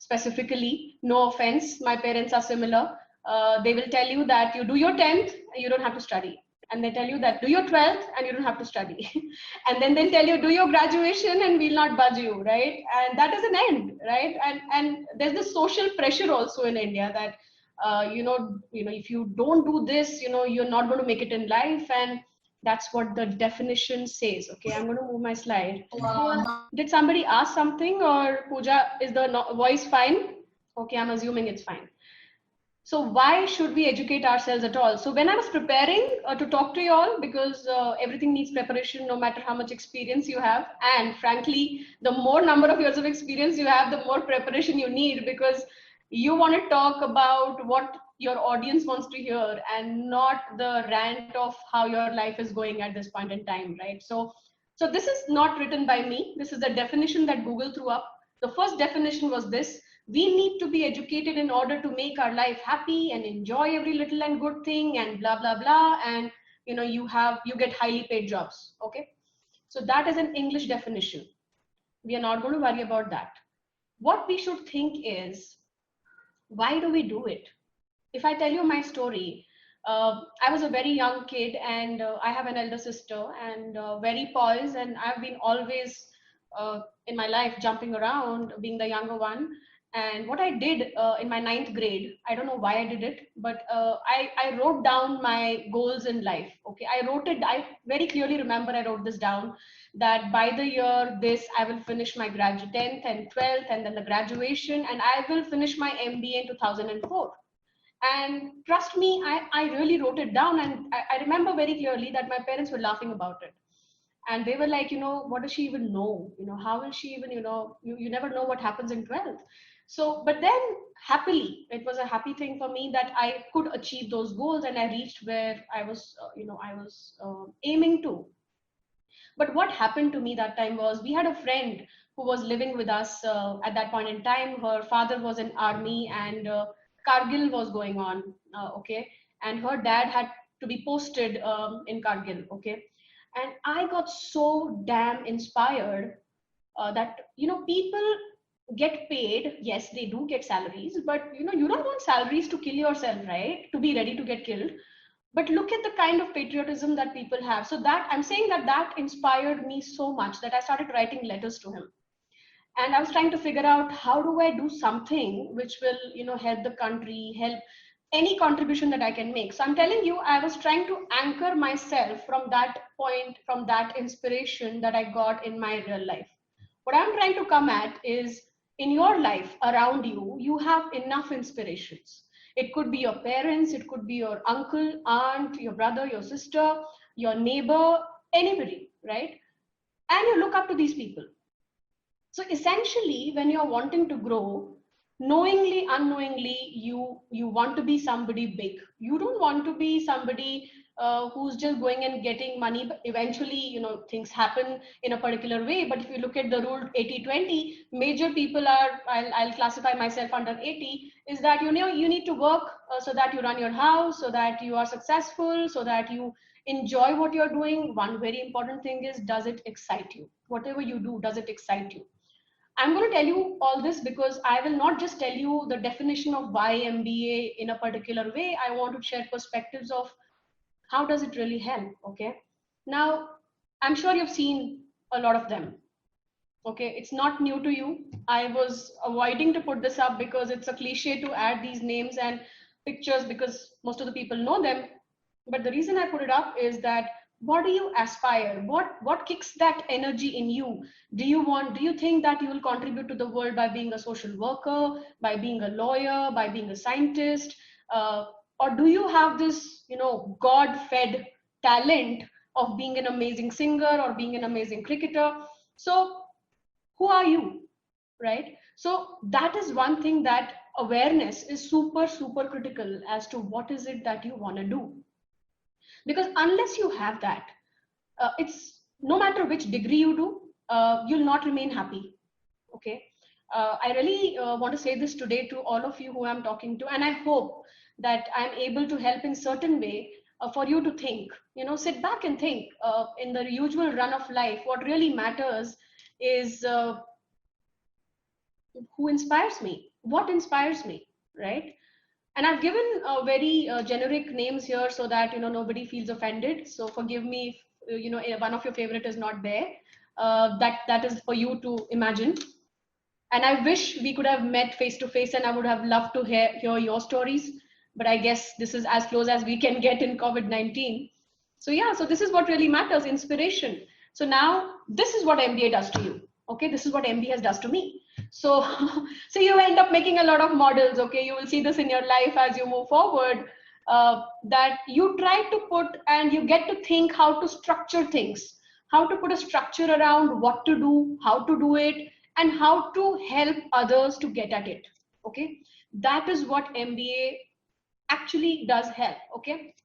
specifically. No offense, my parents are similar. They will tell you that you do your 10th and you don't have to study. And they tell you that do your 12th and you don't have to study. And then they'll tell you do your graduation and we'll not budge you, right? And that is an end, right? And there's this social pressure also in India that if you don't do this, you're not going to make it in life. And that's what the definition says. Okay, I'm going to move my slide. Did somebody ask something, or Pooja, is the voice fine? Okay, I'm assuming it's fine. So why should we educate ourselves at all? So when I was preparing to talk to you all, because everything needs preparation, no matter how much experience you have. And frankly, the more number of years of experience you have, the more preparation you need, because you want to talk about what your audience wants to hear and not the rant of how your life is going at this point in time, right? So this is not written by me. This is the definition that Google threw up. The first definition was this: we need to be educated in order to make our life happy and enjoy every little and good thing and blah, blah, blah. And you get highly paid jobs. Okay. So that is an English definition. We are not going to worry about that. What we should think is, why do we do it? If I tell you my story, I was a very young kid, and I have an elder sister, and very poised, and I've been always in my life jumping around, being the younger one. And what I did in my 9th grade, I don't know why I did it, but I wrote down my goals in life. Okay, I very clearly remember I wrote this down, that by the year this, I will finish my 10th and 12th, and then the graduation, and I will finish my MBA in 2004. And trust me, I really wrote it down, and I remember very clearly that my parents were laughing about it. And they were like, what does she even know? How will she even, you never know what happens in 12th. So, but then happily, it was a happy thing for me that I could achieve those goals, and I reached where I was, aiming to. But what happened to me that time was, we had a friend who was living with us at that point in time. Her father was in army, and Kargil was going on, okay? And her dad had to be posted in Kargil, okay? And I got so damn inspired that, people get paid. Yes, they do get salaries, but, you don't want salaries to kill yourself, right? To be ready to get killed. But look at the kind of patriotism that people have. So that I'm saying that inspired me so much that I started writing letters to him. And I was trying to figure out, how do I do something which will, help the country, help any contribution that I can make. So I'm telling you, I was trying to anchor myself from that point, from that inspiration that I got in my real life. What I'm trying to come at is, in your life around you, you have enough inspirations. It could be your parents, it could be your uncle, aunt, your brother, your sister, your neighbor, anybody, right? And you look up to these people. So essentially, when you're wanting to grow, knowingly, unknowingly, you want to be somebody big. You don't want to be somebody who's just going and getting money. But eventually, things happen in a particular way. But if you look at the rule 80-20, major people are, I'll classify myself under 80, is that, you need to work so that you run your house, so that you are successful, so that you enjoy what you're doing. One very important thing is, does it excite you? Whatever you do, does it excite you? I'm going to tell you all this because I will not just tell you the definition of why MBA in a particular way. I want to share perspectives of how does it really help, okay? Now, I'm sure you've seen a lot of them, okay? It's not new to you. I was avoiding to put this up because it's a cliche to add these names and pictures because most of the people know them. But the reason I put it up is that, what do you aspire? What kicks that energy in you? Do you think that you will contribute to the world by being a social worker, by being a lawyer, by being a scientist? Or do you have this, God-fed talent of being an amazing singer or being an amazing cricketer? So who are you, right? So that is one thing, that awareness is super, super critical as to what is it that you want to do. Because unless you have that, it's no matter which degree you do, you'll not remain happy. Okay. I really want to say this today to all of you who I'm talking to, and I hope that I'm able to help in certain way for you to think, sit back and think. In the usual run of life, what really matters is who inspires me, what inspires me, right? And I've given very generic names here so that nobody feels offended. So forgive me if one of your favorite is not there. That is for you to imagine. And I wish we could have met face to face, and I would have loved to hear your stories. But I guess this is as close as we can get in COVID-19. So yeah, so this is what really matters, inspiration. So now this is what MBA does to you. Okay, this is what MBA has does to me. So, so you end up making a lot of models. Okay, you will see this in your life as you move forward. That you try to put and you get to think how to structure things, how to put a structure around what to do, how to do it, and how to help others to get at it. Okay, that is what MBA actually does help. Okay,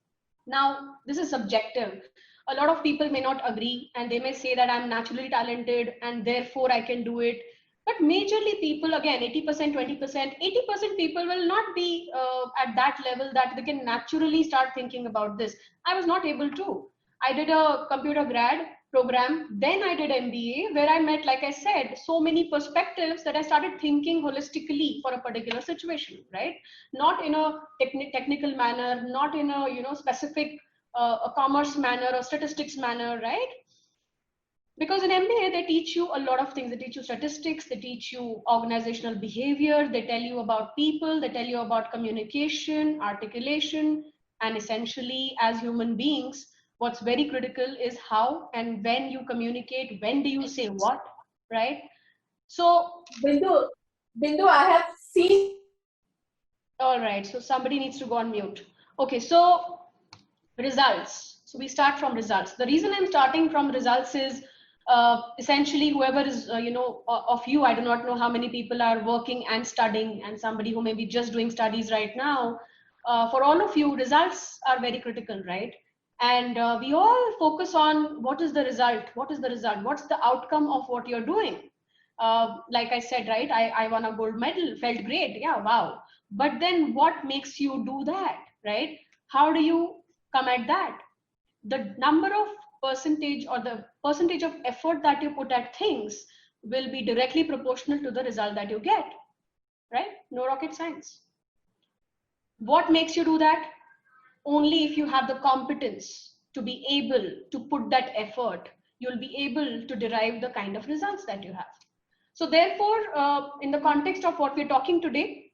now this is subjective. A lot of people may not agree, and they may say that I'm naturally talented and therefore I can do it. But majorly people, again, 80%, 20%, 80% people will not be at that level that they can naturally start thinking about this. I was not able to. I did a computer grad program, then I did MBA, where I met, like I said, so many perspectives that I started thinking holistically for a particular situation, right? Not in a technical manner, not in a specific a commerce manner or statistics manner, right? Because in MBA, they teach you a lot of things. They teach you statistics, they teach you organizational behavior, they tell you about people, they tell you about communication, articulation, and essentially, as human beings, what's very critical is how and when you communicate, when do you say what, right? So, Bindu, I have seen. All right, so somebody needs to go on mute. Okay, so results. So we start from results. The reason I'm starting from results is essentially whoever is, of you, I do not know how many people are working and studying, and somebody who may be just doing studies right now. For all of you, results are very critical, right? And we all focus on what is the result? What is the result? What's the outcome of what you're doing? Like I said, right, I won a gold medal, felt great. Yeah, wow. But then what makes you do that, right? How do you come at that? The number of percentage or the percentage of effort that you put at things will be directly proportional to the result that you get, right? No rocket science. What makes you do that? Only if you have the competence to be able to put that effort, you'll be able to derive the kind of results that you have. So therefore, in the context of what we're talking today,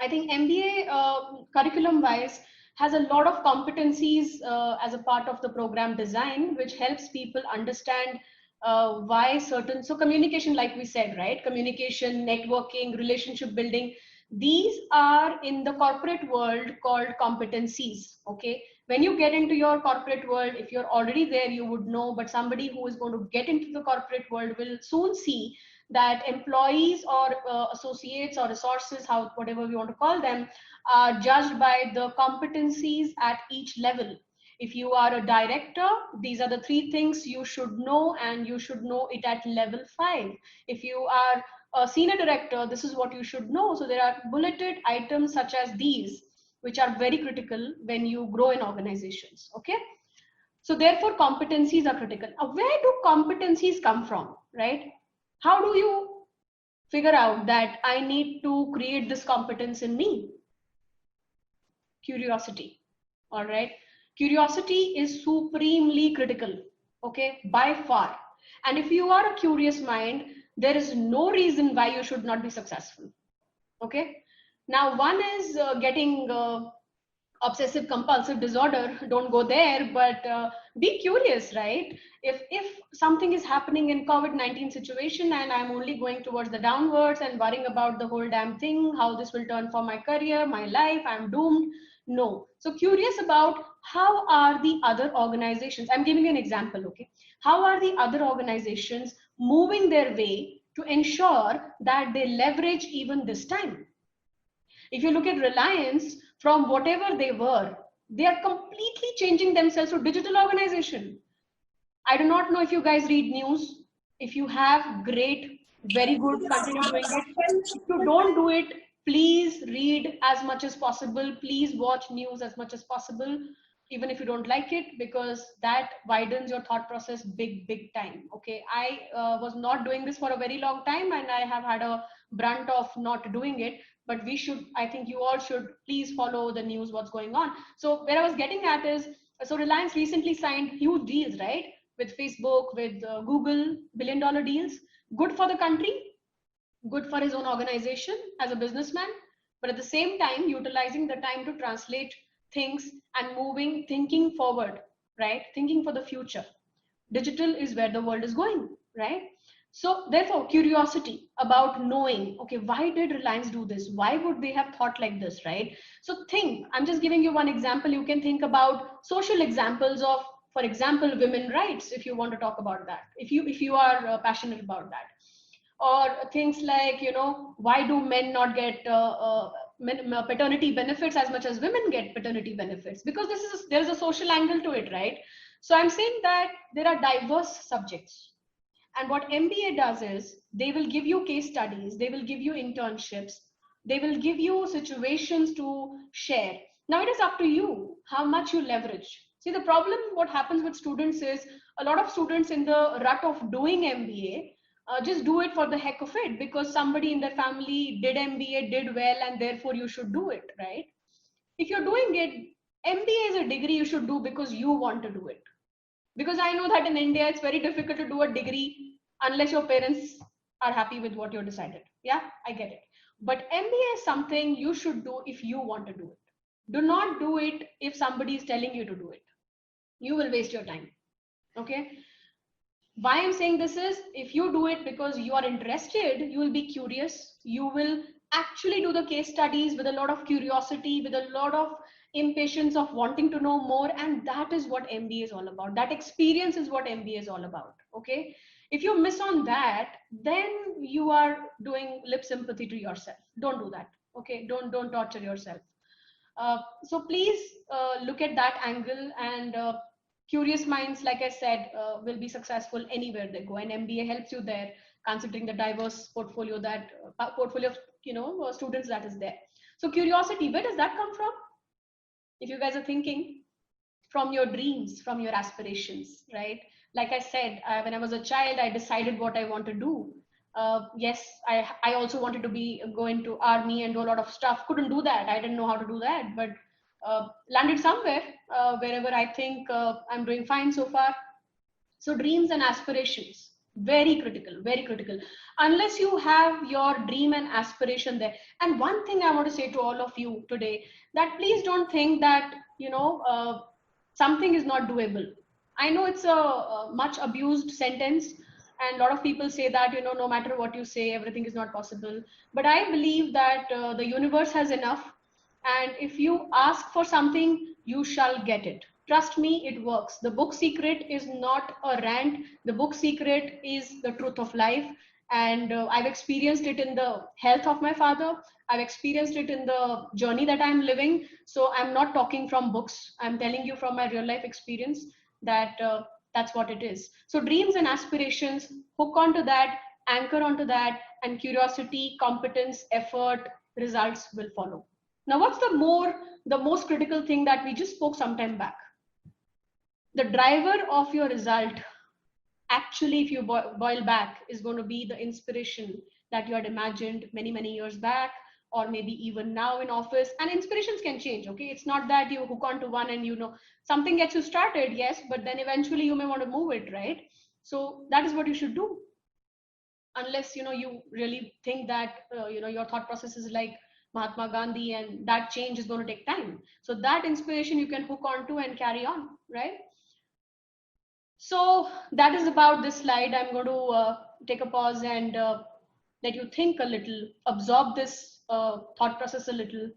I think MBA curriculum wise has a lot of competencies as a part of the program design, which helps people understand why certain, so communication, like we said, right? Communication, networking, relationship building, these are in the corporate world called competencies. Okay, when you get into your corporate world, if you're already there, you would know, but somebody who is going to get into the corporate world will soon see that employees or associates or resources, how whatever we want to call them, are judged by the competencies at each level. If you are a director, these are the 3 things you should know, and you should know it at level 5. If you are a senior director, this is what you should know. So there are bulleted items such as these, which are very critical when you grow in organizations. Okay, so therefore competencies are critical. Where do competencies come from, right? How do you figure out that I need to create this competence in me? Curiosity. All right, curiosity is supremely critical, okay, by far. And if you are a curious mind, there is no reason why you should not be successful. Okay, now one is getting obsessive compulsive disorder, don't go there, but be curious, right? If something is happening in COVID-19 situation and I'm only going towards the downwards and worrying about the whole damn thing, how this will turn for my career, my life, I'm doomed. No. So curious about how are the other organizations, I'm giving you an example, okay? How are the other organizations moving their way to ensure that they leverage even this time? If you look at Reliance, from whatever they were, they are completely changing themselves to digital organization. I do not know if you guys read news. If you have, great, very good, continue doing it. If you don't do it, please read as much as possible. Please watch news as much as possible. even if you don't like it, because that widens your thought process big time. Okay, I was not doing this for a very long time, and I have had a brunt of not doing it. But we should, I think you all should please follow the news, what's going on. So where I was getting at is, so Reliance recently signed huge deals, right, with Facebook, with Google, billion-dollar deals. Good for the country, good for his own organization as a businessman, but at the same time utilizing the time to translate things and moving, thinking forward, right, thinking for the future. Digital is where the world is going, right? So therefore curiosity about knowing, okay, why did Reliance do this, why would they have thought like this, right? So think, I'm just giving you one example. You can think about social examples of, for example, women rights, if you want to talk about that, if you are passionate about that. Or things like, you know, why do men not get paternity benefits as much as women get paternity benefits? Because there's a social angle to it, right? So I'm saying that there are diverse subjects, and what MBA does is they will give you case studies, they will give you internships, they will give you situations to share. Now it is up to you how much you leverage. See, the problem, what happens with students is, a lot of students in the rut of doing MBA just do it for the heck of it, because somebody in their family did MBA, did well, and therefore you should do it, right? If you're doing it, MBA is a degree you should do because you want to do it. Because I know that in India, it's very difficult to do a degree unless your parents are happy with what you decided. Yeah, I get it. But MBA is something you should do if you want to do it. Do not do it if somebody is telling you to do it. You will waste your time. Okay. Why I'm saying this is, if you do it because you are interested, you will be curious. You will actually do the case studies with a lot of curiosity, with a lot of impatience of wanting to know more. And that is what MBA is all about. That experience is what MBA is all about. Okay. If you miss on that, then you are doing lip sympathy to yourself. Don't do that. Okay. Don't torture yourself. So please look at that angle, and curious minds, like I said, will be successful anywhere they go, and MBA helps you there, considering the diverse portfolio that portfolio of, you know, students that is there. So curiosity, where does that come from? If you guys are thinking, from your dreams, from your aspirations, right? Like I said, when I was a child, I decided what I want to do. Yes, I also wanted to go into army and do a lot of stuff. Couldn't do that. I didn't know how to do that, but landed somewhere, wherever I think I'm doing fine so far. So dreams and aspirations, very critical, very critical. Unless you have your dream and aspiration there. And one thing I want to say to all of you today, that please don't think that, you know, something is not doable. I know it's a much abused sentence, and a lot of people say that, you know, no matter what you say, everything is not possible. But I believe that the universe has enough, and if you ask for something, you shall get it. Trust me, it works. The book secret is not a rant. The book secret is the truth of life. And I've experienced it in the health of my father. I've experienced it in the journey that I'm living. So I'm not talking from books. I'm telling you from my real life experience that that's what it is. So dreams and aspirations, hook onto that, anchor onto that, and curiosity, competence, effort, results will follow. Now, what's the most critical thing that we just spoke some time back? The driver of your result, actually, if you boil back, is going to be the inspiration that you had imagined many years back, or maybe even now in office. And inspirations can change. Okay, it's not that you hook onto one and, you know, something gets you started, yes, but then eventually you may want to move it, right? So that is what you should do, unless, you know, you really think that you know, your thought process is like Mahatma Gandhi, and that change is going to take time. So that inspiration you can hook onto and carry on, right? So that is about this slide. I'm going to take a pause and let you think a little, absorb this thought process a little.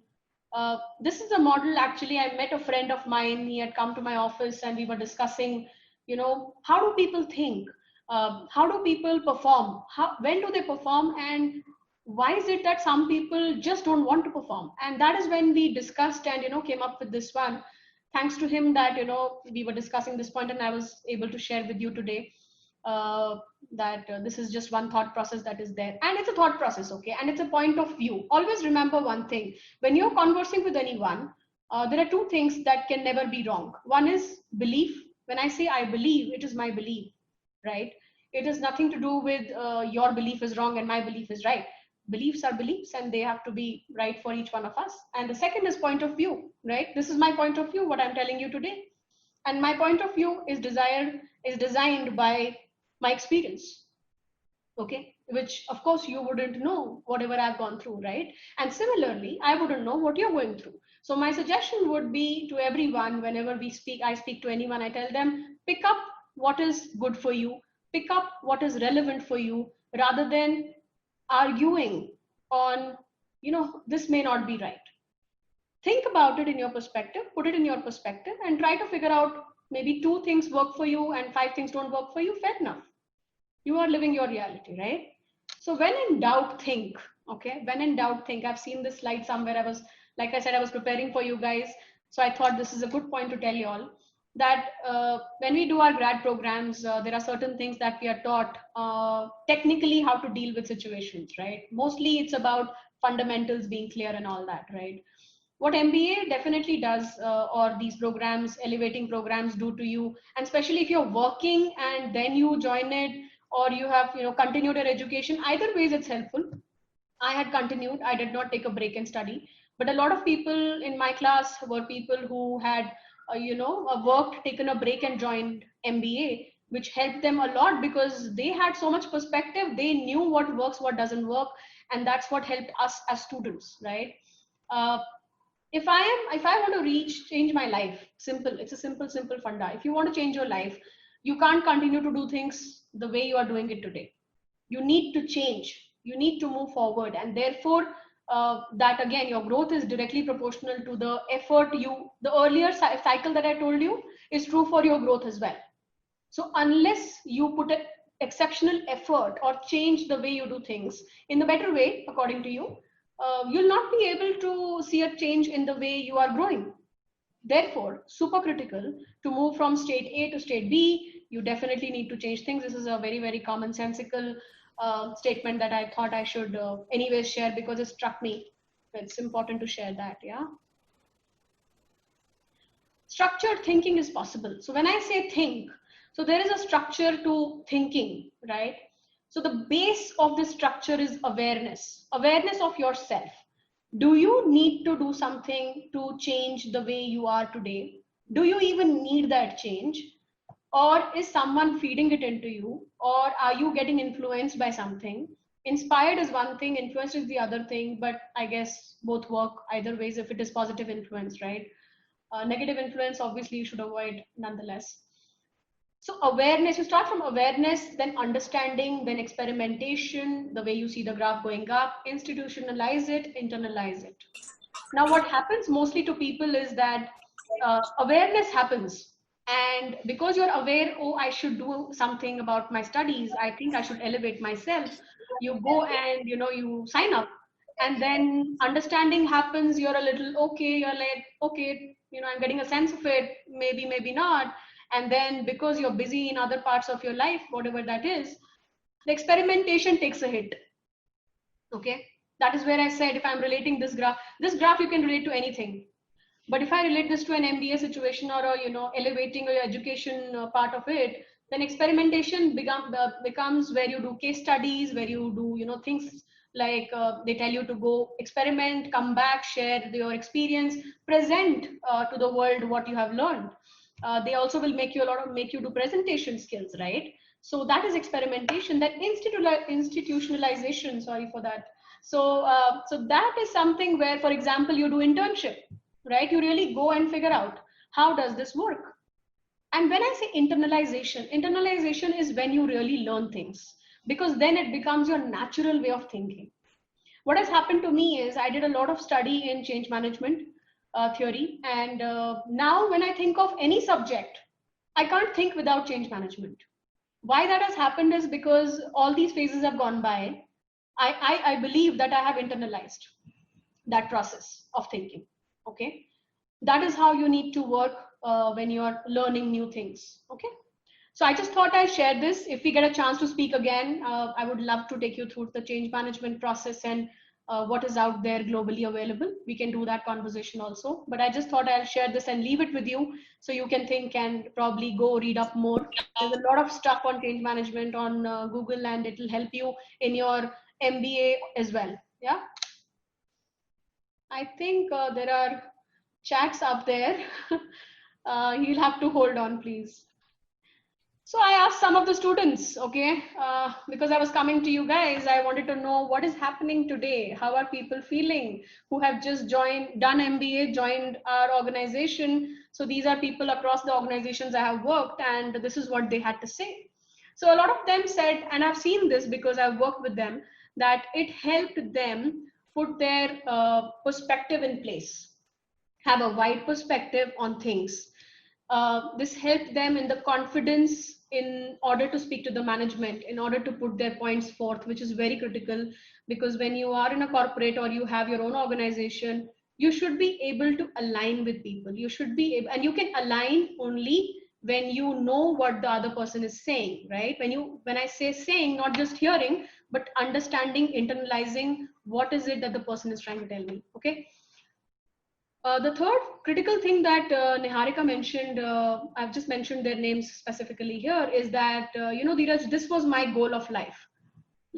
This is a model. Actually, I met a friend of mine. He had come to my office and we were discussing, you know, how do people think? How do people perform? When do they perform? And why is it that some people just don't want to perform? And that is when we discussed and, you know, came up with this one. Thanks to him that, you know, we were discussing this point and I was able to share with you today that this is just one thought process that is there. And it's a thought process, okay? And it's a point of view. Always remember one thing. When you're conversing with anyone, there are two things that can never be wrong. One is belief. When I say I believe, it is my belief, right? It has nothing to do with your belief is wrong and my belief is right. Beliefs are beliefs and they have to be right for each one of us. And the second is point of view, right? This is my point of view, what I'm telling you today. And my point of view is designed by my experience, okay? Which of course you wouldn't know whatever I've gone through, right? And similarly, I wouldn't know what you're going through. So my suggestion would be to everyone, whenever I speak to anyone, I tell them, pick up what is good for you, pick up what is relevant for you, rather than arguing on, this may not be right. Think about it in your perspective, put it in your perspective, and try to figure out maybe 2 things work for you and 5 things don't work for you. Fair enough. You are living your reality, right? So when in doubt, think. Okay, when in doubt, think. I've seen this slide somewhere. Like I said, I was preparing for you guys. So I thought this is a good point to tell you all that when we do our grad programs, there are certain things that we are taught technically how to deal with situations, right? Mostly it's about fundamentals being clear and all that, right? What MBA definitely does, or these programs, elevating programs do to you, and especially if you're working and then you join it, or you have continued your education, either ways it's helpful. I had continued, I did not take a break and study, but a lot of people in my class were people who had worked, taken a break and joined MBA, which helped them a lot because they had so much perspective. They knew what works, what doesn't work, and that's what helped us as students, right? If I want to change my life, simple, it's a simple funda. If you want to change your life, you can't continue to do things the way you are doing it today. You need to change, you need to move forward, and therefore that again, your growth is directly proportional to the effort the earlier cycle that I told you is true for your growth as well. So unless you put an exceptional effort or change the way you do things in the better way, according to you, you'll not be able to see a change in the way you are growing. Therefore, super critical to move from state A to state B, you definitely need to change things. This is a very, very commonsensical statement that I thought I should anyways share because it struck me. It's important to share that, yeah. Structured thinking is possible. So when I say think, so there is a structure to thinking, right? So the base of this structure is awareness of yourself. Do you need to do something to change the way you are today? Do you even need that change? Or is someone feeding it into you? Or are you getting influenced by something? Inspired is one thing, influenced is the other thing, but I guess both work either ways if it is positive influence, right? Negative influence, obviously, you should avoid nonetheless. So awareness, you start from awareness, then understanding, then experimentation, the way you see the graph going up, institutionalize it, internalize it. Now, what happens mostly to people is that awareness happens. And because you're aware, oh, I should do something about my studies, I think I should elevate myself, you go and, you sign up. And then understanding happens, you're a little, okay, you're like, okay, I'm getting a sense of it, maybe, maybe not. And then because you're busy in other parts of your life, whatever that is, the experimentation takes a hit. Okay, that is where I said, if I'm relating this graph you can relate to anything. But if I relate this to an MBA situation or elevating your education part of it, then experimentation becomes where you do case studies, where you do things like they tell you to go experiment, come back, share your experience, present to the world what you have learned. They also will make you do presentation skills, right? So that is experimentation. That institutionalization, sorry for that. So that is something where, for example, you do internship, right? You really go and figure out how does this work. And when I say internalization is when you really learn things, because then it becomes your natural way of thinking. What has happened to me is I did a lot of study in change management theory. And now when I think of any subject, I can't think without change management. Why that has happened is because all these phases have gone by. I believe that I have internalized that process of thinking. Okay, that is how you need to work when you are learning new things. Okay, so I just thought I'd share this. If we get a chance to speak again, I would love to take you through the change management process and what is out there globally available. We can do that conversation also. But I just thought I'll share this and leave it with you so you can think and probably go read up more. There's a lot of stuff on change management on Google, and it will help you in your MBA as well. Yeah. I think there are chats up there. You'll have to hold on, please. So I asked some of the students, okay, because I was coming to you guys, I wanted to know what is happening today. How are people feeling who have just done MBA, joined our organization? So these are people across the organizations I have worked, and this is what they had to say. So a lot of them said, and I've seen this because I've worked with them, that it helped them put their perspective in place, have a wide perspective on things. This helped them in the confidence in order to speak to the management, in order to put their points forth, which is very critical, because when you are in a corporate or you have your own organization, you should be able to align with people. You should be able, and you can align only when you know what the other person is saying, right? When I say saying, not just hearing, but understanding, internalizing what is it that the person is trying to tell me, okay? The third critical thing that Niharika mentioned, I've just mentioned their names specifically here, is that, Dheeraj, this was my goal of life.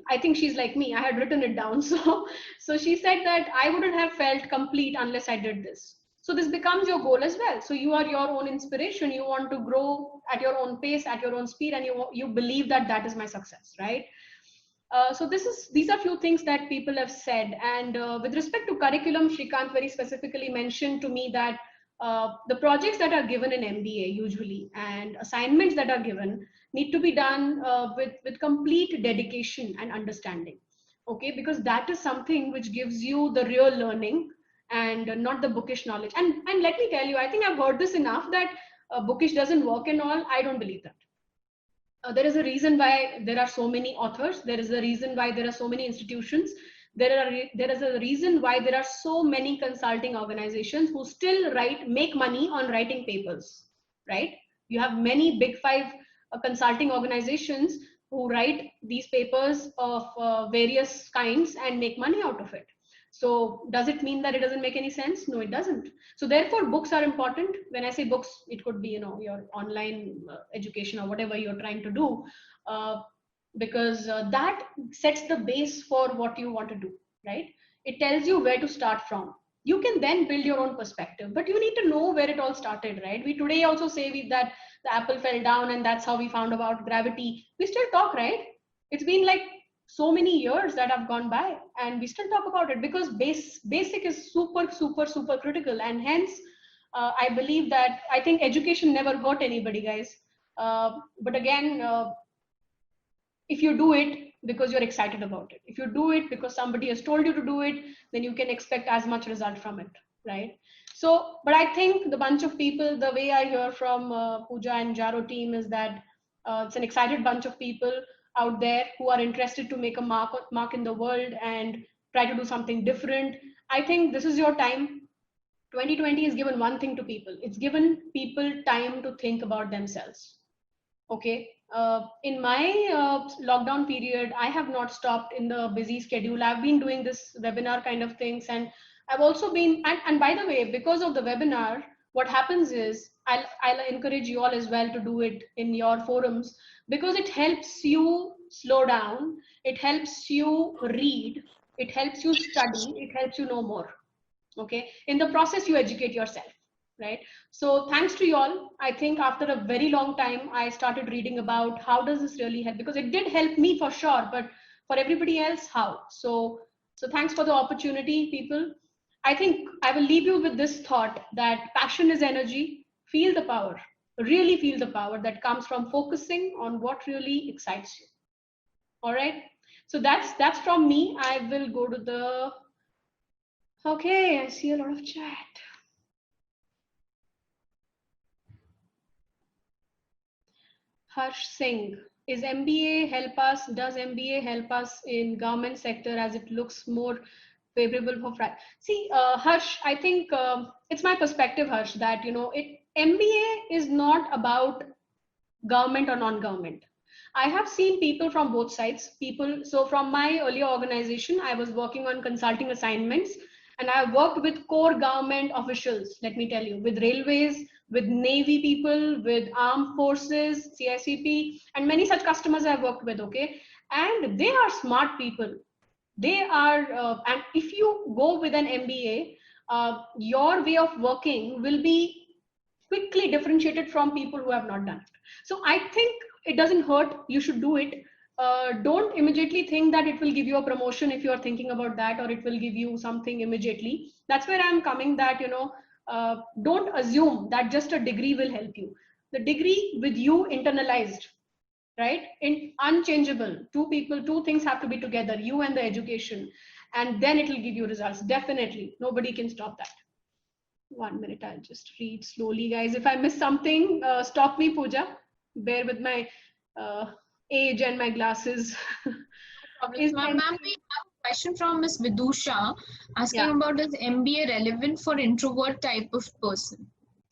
I think she's like me, I had written it down. So she said that I wouldn't have felt complete unless I did this. So this becomes your goal as well. So you are your own inspiration. You want to grow at your own pace, at your own speed, and you believe that that is my success, right? So these are few things that people have said. And with respect to curriculum, Shrikant very specifically mentioned to me that the projects that are given in MBA usually and assignments that are given need to be done with complete dedication and understanding. Okay, because that is something which gives you the real learning and not the bookish knowledge. And let me tell you, I think I've heard this enough that bookish doesn't work and all. I don't believe that. There is a reason why there are so many authors. There is a reason why there are so many institutions. There is a reason why there are so many consulting organizations who still make money on writing papers, right? You have many big five consulting organizations who write these papers of various kinds and make money out of it. So does it mean that it doesn't make any sense? No, it doesn't. So therefore books are important. When I say books, it could be, your online education or whatever you're trying to do, because that sets the base for what you want to do, right? It tells you where to start from. You can then build your own perspective, but you need to know where it all started, right? We today also say that the apple fell down and that's how we found about gravity. We still talk, right? It's been like so many years that have gone by and we still talk about it because basic is super critical. And hence I believe that I think education never hurt anybody, guys. But again, if you do it because you're excited about it, if you do it because somebody has told you to do it, then you can expect as much result from it, right? So, but I think the bunch of people, the way I hear from Pooja and Jaro team is that it's an excited bunch of people out there who are interested to make a mark in the world and try to do something different. I think this is your time. 2020 has given one thing to people. It's given people time to think about themselves. Okay. In my lockdown period, I have not stopped in the busy schedule. I've been doing this webinar kind of things. And I've also been, and by the way, because of the webinar, what happens is I'll encourage you all as well to do it in your forums, because it helps you slow down. It helps you read. It helps you study. It helps you know more. Okay. In the process, you educate yourself. Right. So thanks to you all. I think after a very long time, I started reading about how does this really help, because it did help me for sure, but for everybody else, how? So thanks for the opportunity, people. I think I will leave you with this thought that passion is energy. Feel the power, really feel the power that comes from focusing on what really excites you. All right. So that's from me. I will go to the, okay, I see a lot of chat. Harsh Singh, does MBA help us in government sector as it looks more favorable for See, Harsh, I think it's my perspective, Harsh, that MBA is not about government or non-government. I have seen people from both sides. So from my earlier organization, I was working on consulting assignments, and I worked with core government officials, let me tell you, with railways, with Navy people, with armed forces, CICP, and many such customers I've worked with, okay? And they are smart people. They are, and if you go with an MBA, your way of working will be quickly differentiated from people who have not done it. So I think it doesn't hurt. You should do it. Don't immediately think that it will give you a promotion if you are thinking about that, or it will give you something immediately. That's where I'm coming, that, don't assume that just a degree will help you. The degree with you internalized, right? Unchangeable. Two things have to be together, you and the education, and then it will give you results. Definitely. Nobody can stop that. 1 minute, I'll just read slowly, guys. If I miss something, stop me, Pooja. Bear with my age and my glasses. Ma'am, we have a question from Ms. Vidusha asking about, is MBA relevant for introvert type of person?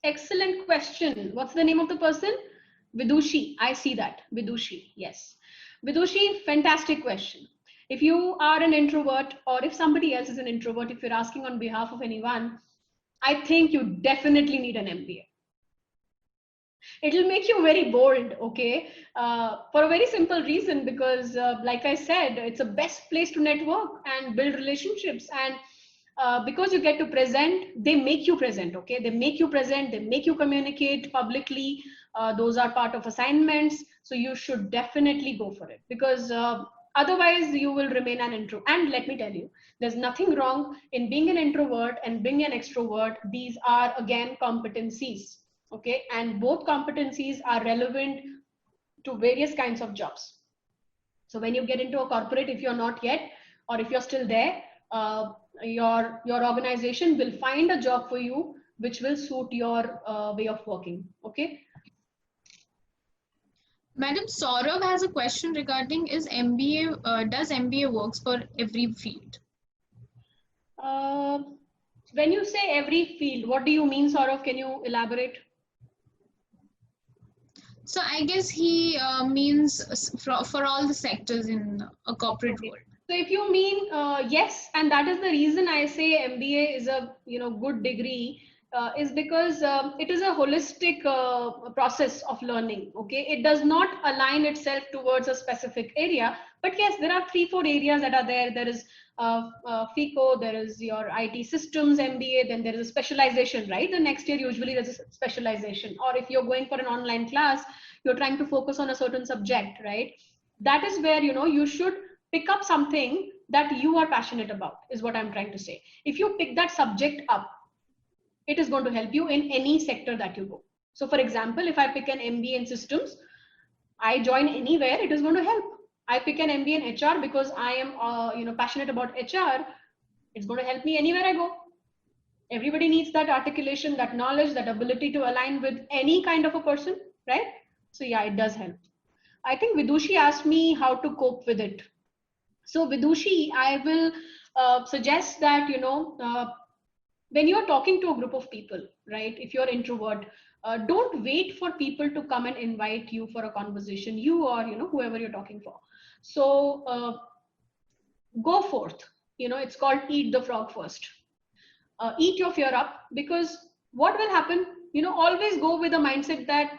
Excellent question. What's the name of the person? Vidushi. I see that. Vidushi. Yes. Vidushi, fantastic question. If you are an introvert, or if somebody else is an introvert, if you're asking on behalf of anyone, I think you definitely need an MBA. It'll make you very bold, okay? For a very simple reason, because like I said, it's the best place to network and build relationships. And because you get to present, they make you present, okay? They make you present, they make you communicate publicly. Those are part of assignments. So you should definitely go for it, because otherwise you will remain an introvert. And let me tell you, there's nothing wrong in being an introvert and being an extrovert. These are, again, competencies, okay? And both competencies are relevant to various kinds of jobs. So when you get into a corporate, if you're not yet, or if you're still there, your organization will find a job for you which will suit your way of working, okay? Madam Saurav has a question regarding, does MBA works for every field? When you say every field, what do you mean, Saurav? Can you elaborate? So I guess he means for all the sectors in a corporate world. So if you mean yes, and that is the reason I say MBA is a good degree, is because it is a holistic process of learning. Okay, it does not align itself towards a specific area, but yes, there are 3-4 areas that are there. There is FICO, there is your IT systems MBA, then there is a specialization, right? The next year usually there's a specialization, or if you're going for an online class, you're trying to focus on a certain subject, right? That is where you should pick up something that you are passionate about, is what I'm trying to say. If you pick that subject up, it is going to help you in any sector that you go. So for example, if I pick an MBA in systems, I join anywhere, it is going to help. I pick an MBA in HR because I am passionate about HR, it's going to help me anywhere I go. Everybody needs that articulation, that knowledge, that ability to align with any kind of a person, right? So yeah, it does help. I think Vidushi asked me how to cope with it. So Vidushi, I will suggest that, when you're talking to a group of people, right? If you're introvert, don't wait for people to come and invite you for a conversation, you or, whoever you're talking for. So go forth, it's called eat the frog first. Eat your fear up, because what will happen, always go with a mindset that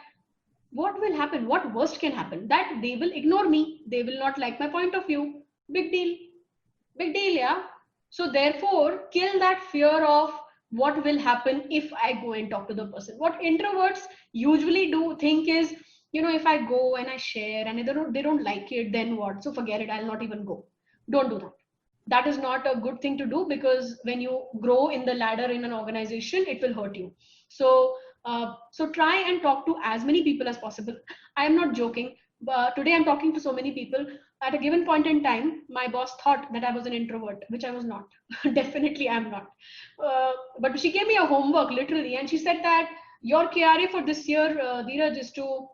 what will happen, what worst can happen, that they will ignore me, they will not like my point of view. Big deal, yeah. So therefore, kill that fear of what will happen if I go and talk to the person. What introverts usually do think is, if I go and I share and they don't like it, then what? So forget it, I'll not even go. Don't do that. That is not a good thing to do, because when you grow in the ladder in an organization, it will hurt you. So try and talk to as many people as possible. I am not joking. But today I'm talking to so many people. At a given point in time, my boss thought that I was an introvert, which I was not. Definitely I'm not. But she gave me a homework literally, and she said that your KRA for this year, Dheeraj, is to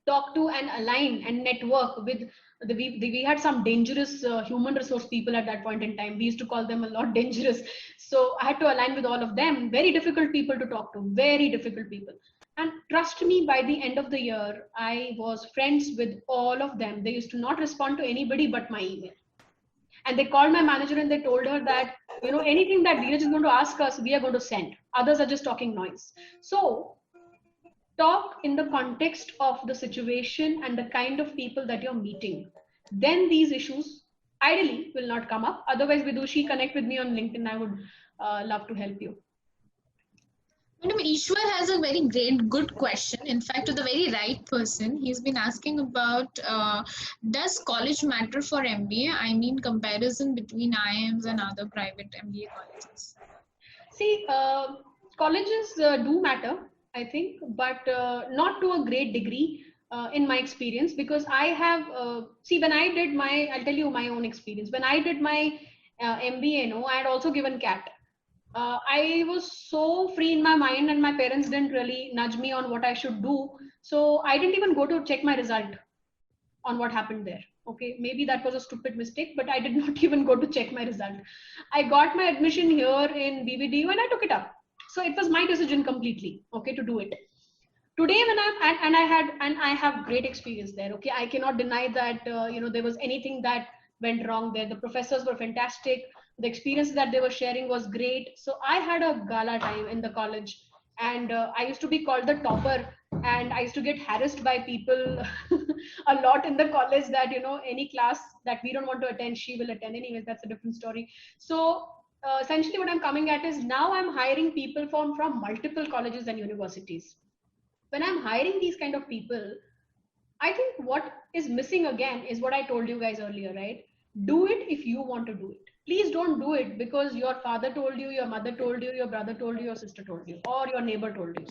talk to and align and network with we had some dangerous human resource people at that point in time. We used to call them a lot dangerous. So I had to align with all of them. Very difficult people to talk to, very difficult people. And trust me, by the end of the year, I was friends with all of them. They used to not respond to anybody but my email. And they called my manager and they told her that, anything that Dheeraj is going to ask us, we are going to send. Others are just talking noise. So talk in the context of the situation and the kind of people that you're meeting. Then these issues ideally will not come up. Otherwise, Vidushi, connect with me on LinkedIn. I would love to help you. Madam, Ishwar has a very good question. In fact, to the very right person, he's been asking about, does college matter for MBA? I mean, comparison between IIMs and other private MBA colleges. See, colleges do matter, I think, but not to a great degree in my experience, because I have, when I did I'll tell you my own experience. When I did my MBA, I had also given CAT. I was so free in my mind, and my parents didn't really nudge me on what I should do. So I didn't even go to check my result on what happened there. Okay, maybe that was a stupid mistake, but I did not even go to check my result. I got my admission here in BBDU and I took it up. So it was my decision completely, okay, to do it. Today, when I have great experience there. Okay, I cannot deny that there was anything that went wrong there. The professors were fantastic. The experience that they were sharing was great. So I had a gala time in the college, and I used to be called the topper, and I used to get harassed by people a lot in the college that, any class that we don't want to attend, she will attend. Anyways, that's a different story. So essentially what I'm coming at is, now I'm hiring people from multiple colleges and universities. When I'm hiring these kind of people, I think what is missing again is what I told you guys earlier, right? Do it if you want to do it. Please don't do it because your father told you, your mother told you, your brother told you, your sister told you, or your neighbor told you.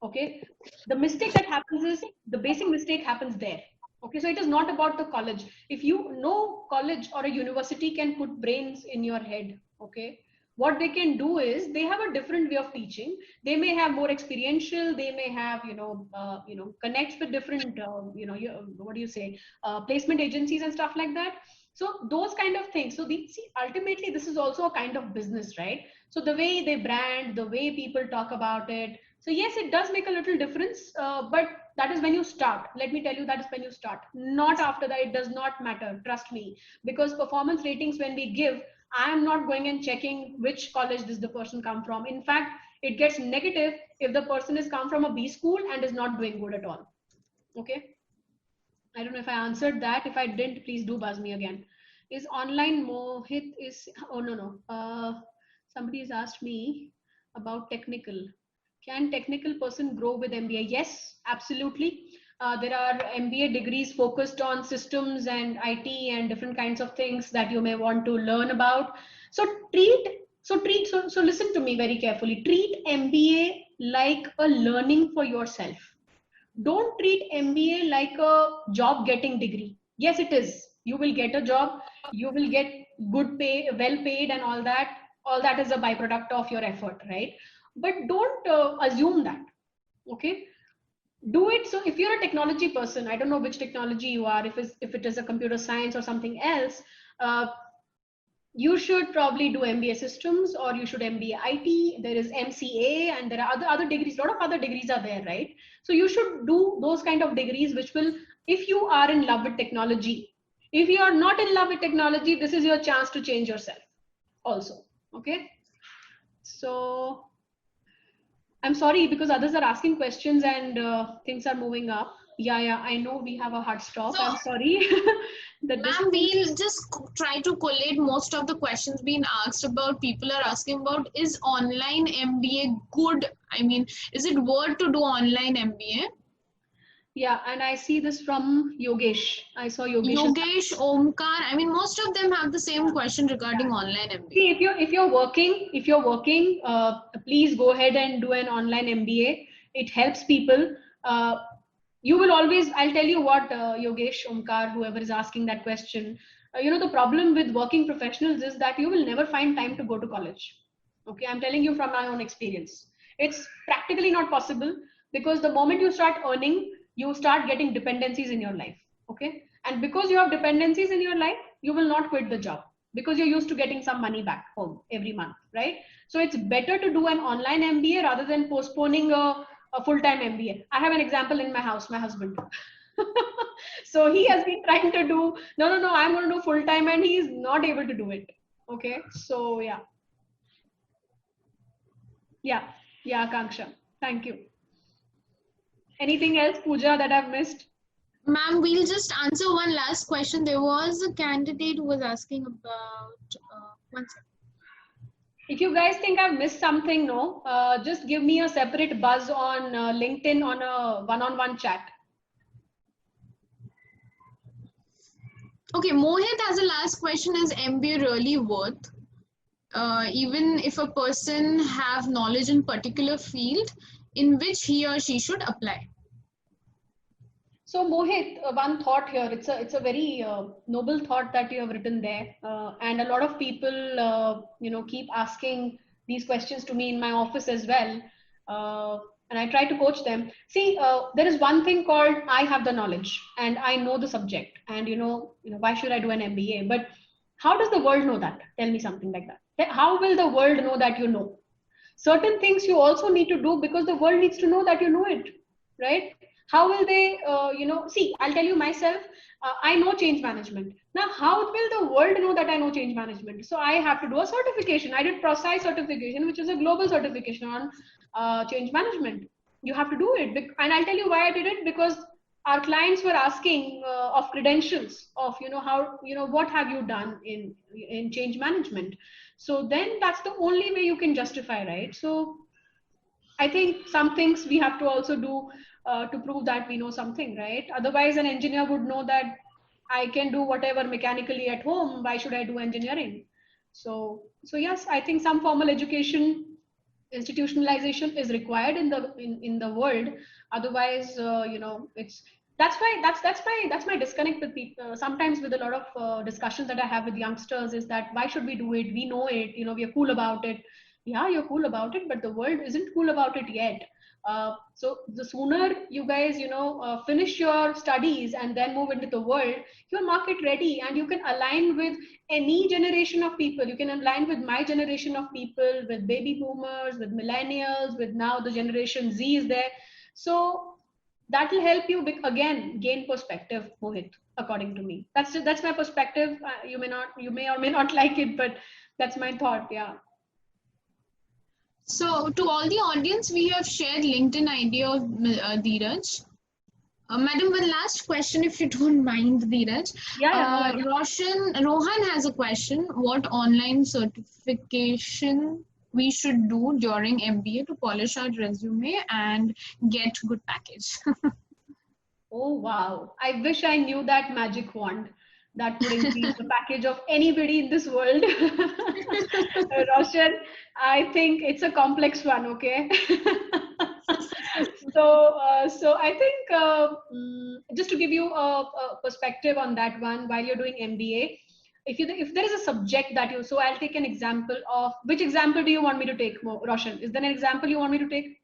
Okay. The mistake that happens is, the basic mistake happens there. Okay. So it is not about the college. If no college or a university can put brains in your head, okay, what they can do is, they have a different way of teaching. They may have more experiential. They may have, connects with different, placement agencies and stuff like that. So those kind of things. So ultimately, this is also a kind of business, right? So the way they brand, the way people talk about it. So yes, it does make a little difference, but that is when you start. Let me tell you, that is when you start. Not after that. It does not matter. Trust me. Because performance ratings, when we give, I am not going and checking which college does the person come from. In fact, it gets negative if the person has come from a B school and is not doing good at all. Okay. I don't know if I answered that. If I didn't, please do buzz me again. Is online Mohit is, oh no. Somebody has asked me about technical. Can technical person grow with MBA? Yes, absolutely. There are MBA degrees focused on systems and IT and different kinds of things that you may want to learn about. So listen to me very carefully. Treat MBA like a learning for yourself. Don't treat MBA like a job getting degree. Yes, it is. You will get a job, you will get good pay, well paid and all that. All that is a byproduct of your effort, right? But don't assume that, okay? Do it. So if you're a technology person, I don't know which technology you are, if it is a computer science or something else, you should probably do MBA systems, or you should MBA IT. There is MCA, and there are other degrees. A lot of other degrees are there, right? So you should do those kind of degrees, which will, if you are in love with technology. If you are not in love with technology, this is your chance to change yourself also. Okay. So I'm sorry because others are asking questions and things are moving up. Yeah, I know we have a hard stop. So, I'm sorry. Ma'am, we'll just try to collate most of the questions being asked about. People are asking about, is online MBA good? I mean, is it worth to do online MBA? Yeah, and I see this from Yogesh. I saw Yogesh. Yogesh, Omkar. I mean, most of them have the same question regarding online MBA. See, if you're working, please go ahead and do an online MBA. It helps people. You will always, I'll tell you what, Yogesh, Omkar, whoever is asking that question, the problem with working professionals is that you will never find time to go to college. Okay, I'm telling you from my own experience. It's practically not possible, because the moment you start earning, you start getting dependencies in your life. Okay, and because you have dependencies in your life, you will not quit the job, because you're used to getting some money back home every month, right? So it's better to do an online MBA rather than postponing a a full-time MBA. I have an example in my house, my husband. So he has been trying to do, no, I'm going to do full-time, and he is not able to do it. Okay. So yeah. Yeah, Kanksha. Thank you. Anything else, Pooja, that I've missed? Ma'am, we'll just answer one last question. There was a candidate who was asking about, one second. If you guys think I've missed something, no, just give me a separate buzz on LinkedIn on a one-on-one chat. Okay, Mohit has a last question. Is MBA really worth? Even if a person have knowledge in particular field in which he or she should apply? So Mohit, one thought here. It's a very noble thought that you have written there, and a lot of people, keep asking these questions to me in my office as well, and I try to coach them. See, there is one thing called I have the knowledge and I know the subject, and why should I do an MBA? But how does the world know that? Tell me something like that. How will the world know that you know? Certain things you also need to do because the world needs to know that you know it, right? How will they, see, I'll tell you myself, I know change management. Now, how will the world know that I know change management? So I have to do a certification. I did ProSci certification, which is a global certification on change management. You have to do it. And I'll tell you why I did it, because our clients were asking of credentials of, what have you done in change management? So then that's the only way you can justify, right? So I think some things we have to also do to prove that we know something, right? Otherwise, an engineer would know that I can do whatever mechanically at home. Why should I do engineering? So yes, I think some formal education, institutionalization is required in the world. Otherwise, it's that's my disconnect with people. Sometimes with a lot of discussions that I have with youngsters is that why should we do it? We know it. We are cool about it. Yeah, you're cool about it, but the world isn't cool about it yet. So the sooner you guys, finish your studies and then move into the world, you're market ready and you can align with any generation of people. You can align with my generation of people, with baby boomers, with millennials, with now the generation Z is there. So that will help you again gain perspective, Mohit, according to me. That's my perspective. You may or may not like it, but that's my thought. Yeah. So to all the audience, we have shared LinkedIn ID of Dheeraj. Madam, one last question, if you don't mind, Dheeraj. Yeah. Rohan has a question. What online certification we should do during MBA to polish our resume and get good package? Oh, wow. I wish I knew that magic wand that would increase the package of anybody in this world. Roshan, I think it's a complex one, okay? So I think just to give you a perspective on that one, while you're doing MBA, if there is a subject that so I'll take an example of, which example do you want me to take, Roshan? Is there an example you want me to take?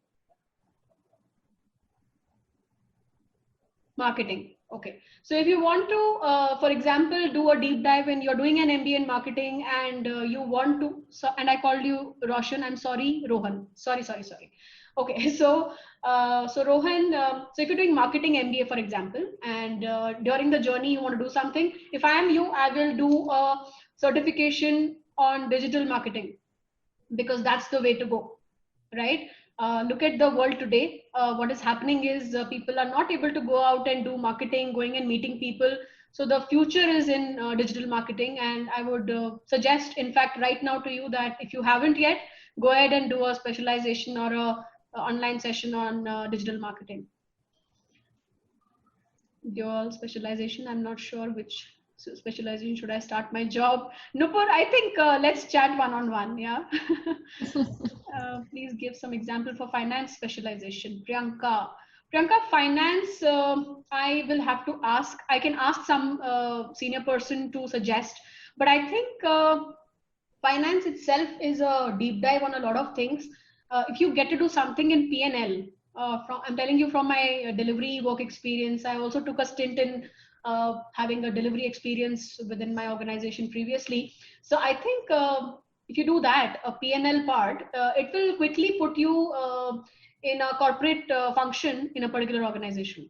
Marketing. Okay. So if you want to, for example, do a deep dive and you're doing an MBA in marketing and you want to, and I called you Roshan, I'm sorry, Rohan. Sorry. Okay. So Rohan, so if you're doing marketing MBA, for example, and during the journey you want to do something, if I am you, I will do a certification on digital marketing because that's the way to go, right? Look at the world today. What is happening is people are not able to go out and do marketing, going and meeting people. So the future is in digital marketing. And I would suggest, in fact, right now to you that if you haven't yet, go ahead and do a specialization or a online session on digital marketing. Dual specialization, I'm not sure which specialization should I start my job. Nupur, I think let's chat one-on-one. Yeah. Please give some example for finance specialization. Priyanka, finance, I will have to ask. I can ask some senior person to suggest, but I think finance itself is a deep dive on a lot of things. If you get to do something in P&L, I'm telling you from my delivery work experience, I also took a stint in having a delivery experience within my organization previously. So I think if you do that, a P&L part, it will quickly put you in a corporate function in a particular organization?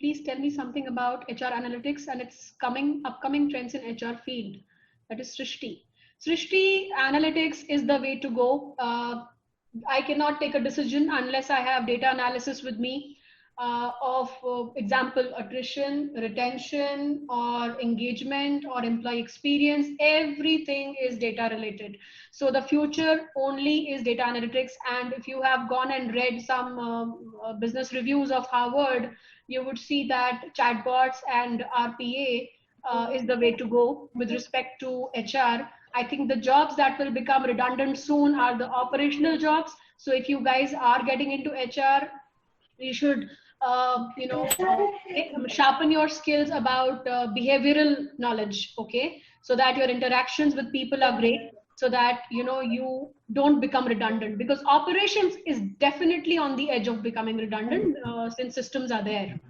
Please tell me something about HR analytics and its upcoming trends in HR field. That is Srishti. Srishti, analytics is the way to go. I cannot take a decision unless I have data analysis with me of example, attrition, retention, or engagement, or employee experience. Everything is data related. So the future only is data analytics. And if you have gone and read some business reviews of Harvard, you would see that chatbots and RPA is the way to go with respect to HR. I think the jobs that will become redundant soon are the operational jobs. So if you guys are getting into HR, you should sharpen your skills about behavioral knowledge, okay? So that your interactions with people are great, so that you don't become redundant, because operations is definitely on the edge of becoming redundant since systems are there.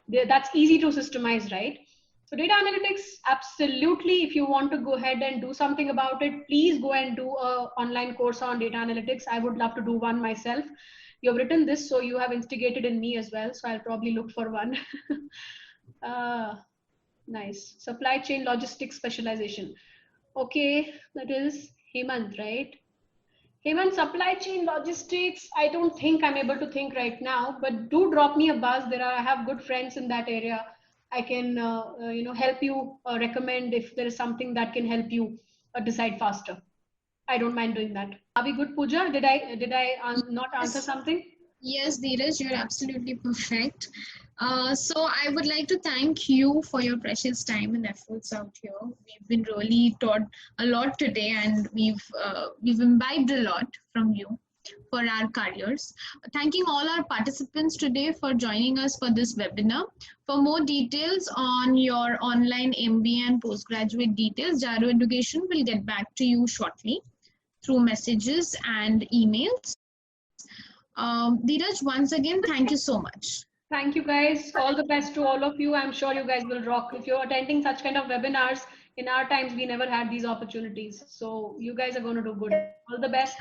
That's easy to systemize, right? So data analytics, absolutely. If you want to go ahead and do something about it, please go and do an online course on data analytics. I would love to do one myself. You have written this, so you have instigated in me as well. So I'll probably look for one. Nice. Supply chain logistics specialization. Okay, that is Hemant, right? Hemant, supply chain logistics, I don't think I'm able to think right now, but do drop me a buzz. I have good friends in that area. I can help you recommend if there is something that can help you decide faster. I don't mind doing that. Are we good, Pooja? Did I not answer something? Yes, Dheeraj, you're absolutely perfect. So I would like to thank you for your precious time and efforts out here. We've been really taught a lot today, and we've imbibed a lot from you for our careers. Thanking all our participants today for joining us for this webinar. For more details on your online MBA and postgraduate details, Jaro Education will get back to you shortly through messages and emails. Dheeraj, once again, thank you so much. Thank you, guys. All the best to all of you. I'm sure you guys will rock. If you're attending such kind of webinars, in our times, we never had these opportunities. So you guys are going to do good. All the best.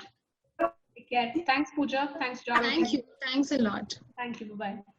Take care. Thanks, Pooja. Thanks, Jaro. Thank you. Thanks a lot. Thank you. Bye-bye.